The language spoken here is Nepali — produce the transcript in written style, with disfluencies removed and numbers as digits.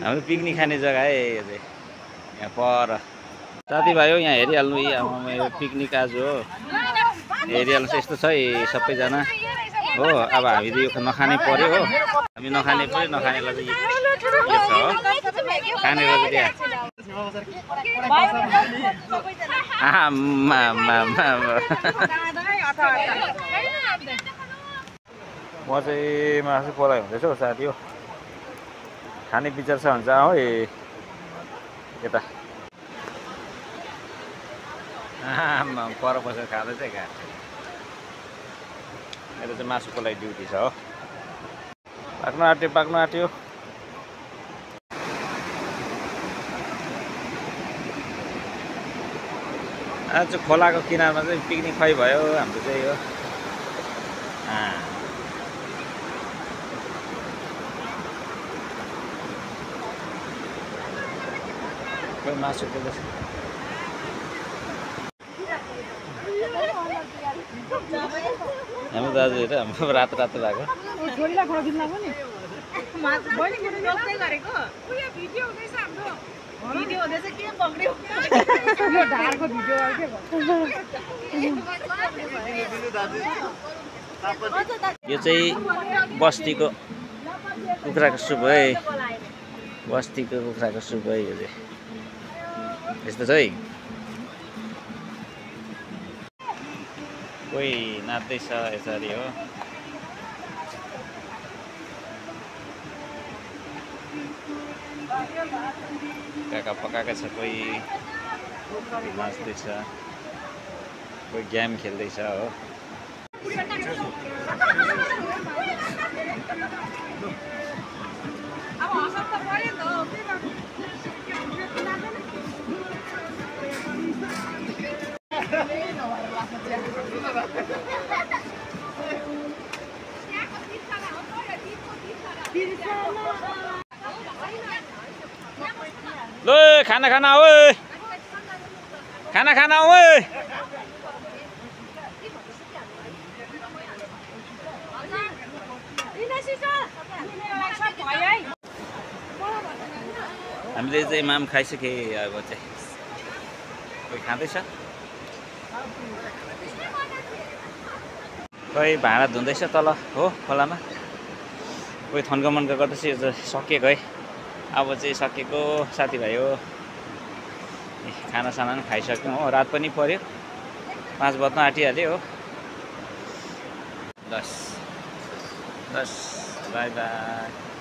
हाम्रो पिकनिक खाने जग्गा है यो चाहिँ यहाँ पर साथीभाइ हो यहाँ हेरिहाल्नु यो पिकनिक आज हो हेरिहाल्नुहोस् यस्तो छ है सबैजना हो अब हामी त यो नखाने पर्यो हो हामी नखाने पर्यो नखानेलाई चाहिँ यो छ हो खानेर चाहिँ म चाहिँ मासु पलाइ हुँदैछ हौ साथी हो खाने विचार छ भने चाहिँ है यता पर बसेर खाँदैछ क्या मेरो चाहिँ मासुको लागि ड्युटी छ हो पाक्नु आँट्यो आज चाहिँ खोलाको किनारमा चाहिँ पिकनिक खुवाइ भयो हाम्रो चाहिँ यो कोही मासु पोल्दैछ हाम्रो दाजु हेर हाम्रो रातो रातो भएको यो चाहिँ बस्तीको कुखुराको सुप है बस्तीको कुखुराको सुप है यो चाहिँ यस्तो छ है कोही नाच्दैछ यसरी हो काका पकाएको छ कोही नाच्दैछ कोही गेम खेल्दैछ हो ल खाना खाना हो खाना खाना हो हामीले चाहिँ माम खाइसके अब चाहिँ कोही खाँदैछ कोही भाँडा धुँदैछ तल हो खोलामा कोही थन्का मनका गर्दैछ यो चाहिँ सकिएको है अब चाहिँ सकेको साथीभाइ हो खानासाना पनि खाइसक्यौँ हो रात पनि पर्यो 5 बज्न आँटिहाल्यो हो बस बाई बाई